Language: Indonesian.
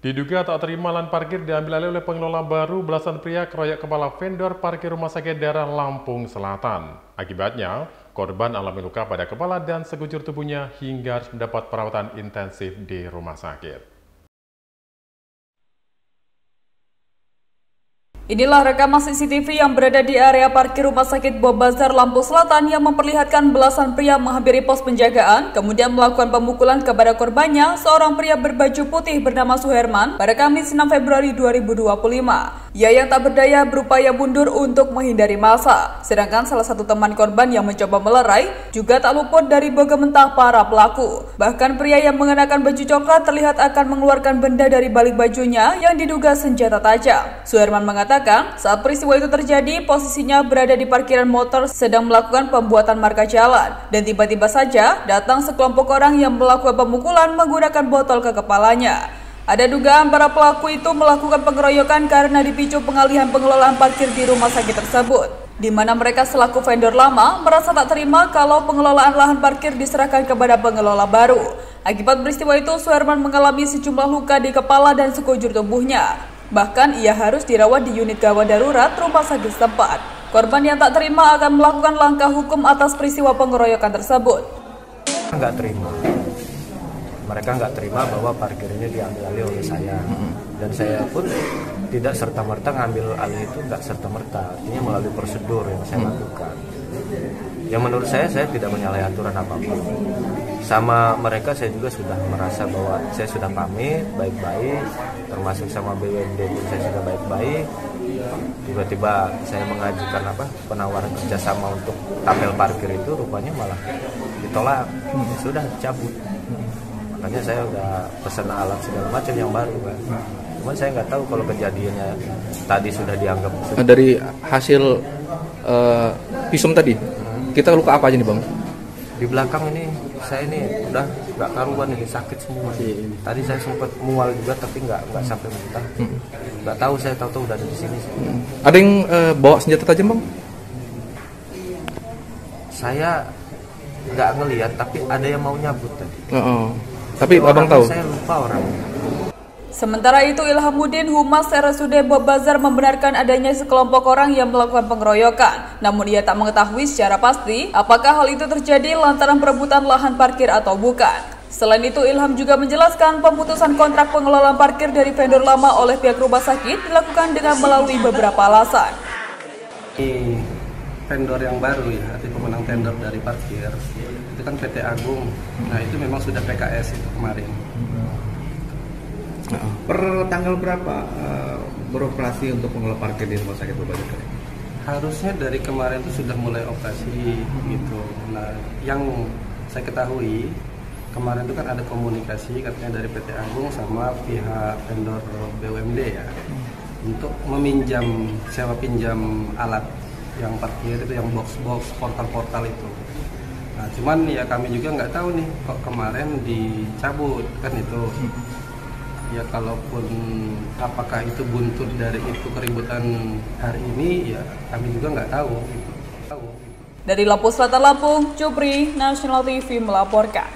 Diduga tak terima lahan parkir diambil alih oleh pengelola baru, belasan pria keroyok kepala vendor parkir rumah sakit daerah Lampung Selatan. Akibatnya, korban alami luka pada kepala dan sekujur tubuhnya hingga harus mendapat perawatan intensif di rumah sakit. Inilah rekaman CCTV yang berada di area parkir Rumah Sakit Bobazar Lampung Selatan yang memperlihatkan belasan pria menghampiri pos penjagaan, kemudian melakukan pemukulan kepada korbannya, seorang pria berbaju putih bernama Suherman, pada Kamis 6 Februari 2025. Ia yang tak berdaya berupaya mundur untuk menghindari massa, sedangkan salah satu teman korban yang mencoba melerai juga tak luput dari boga mentah para pelaku. Bahkan pria yang mengenakan baju coklat terlihat akan mengeluarkan benda dari balik bajunya yang diduga senjata tajam. Suherman mengatakan, saat peristiwa itu terjadi, posisinya berada di parkiran motor sedang melakukan pembuatan marka jalan, dan tiba-tiba saja datang sekelompok orang yang melakukan pemukulan menggunakan botol ke kepalanya. Ada dugaan para pelaku itu melakukan pengeroyokan karena dipicu pengalihan pengelolaan parkir di rumah sakit tersebut, di mana mereka selaku vendor lama merasa tak terima kalau pengelolaan lahan parkir diserahkan kepada pengelola baru. Akibat peristiwa itu, Suherman mengalami sejumlah luka di kepala dan sekujur tubuhnya. Bahkan ia harus dirawat di unit gawat darurat rumah sakit setempat. Korban yang tak terima akan melakukan langkah hukum atas peristiwa pengeroyokan tersebut. Nggak terima. Mereka nggak terima bahwa parkir ini diambil alih oleh saya. Dan saya pun tidak serta-merta ngambil alih itu, nggak serta-merta. Artinya melalui prosedur yang saya lakukan. Yang menurut saya tidak menyalahi aturan apapun. Sama mereka saya juga sudah merasa bahwa saya sudah pamit baik-baik, termasuk sama BUMD pun saya sudah baik-baik. Tiba-tiba saya mengajukan penawaran kerjasama untuk tapel parkir itu, rupanya malah ditolak. Ya sudah cabut. Makanya saya udah pesan alat segala macam yang baru kan. Cuman saya nggak tahu kalau kejadiannya tadi sudah dianggap. Dari hasil visum tadi, kita luka apa aja nih Bang? Di belakang ini saya ini udah nggak karuan, ini sakit semua. Tadi saya sempat mual juga tapi nggak sampai muntah. Nggak tahu, saya tahu udah di sini. Ada yang bawa senjata tajam Bang? Saya nggak ngelihat, tapi ada yang mau nyabut tadi. Tapi abang tahu? Saya lupa orangnya. Sementara itu, Ilhamuddin, Humas RSUD Bobazar membenarkan adanya sekelompok orang yang melakukan pengeroyokan. Namun ia tak mengetahui secara pasti apakah hal itu terjadi lantaran perebutan lahan parkir atau bukan. Selain itu, Ilham juga menjelaskan pemutusan kontrak pengelolaan parkir dari vendor lama oleh pihak rumah sakit dilakukan dengan melalui beberapa alasan. Ini vendor yang baru ya, arti pemenang tender dari parkir, itu kan PT Agung. Nah itu memang sudah PKS itu kemarin. Per tanggal berapa beroperasi untuk pengelola parkir di rumah sakit Bobazar? Harusnya dari kemarin itu sudah mulai operasi gitu. Nah yang saya ketahui kemarin itu kan ada komunikasi katanya dari PT Agung sama pihak vendor BUMD ya, untuk meminjam, sewa pinjam alat yang parkir itu, yang box-box, portal-portal itu. Nah cuman ya kami juga nggak tahu nih kok kemarin dicabut kan itu. Ya kalaupun apakah itu buntut dari itu keributan hari ini, ya kami juga nggak tahu. Dari Lampung Selatan, Lampung, Jupri, National TV melaporkan.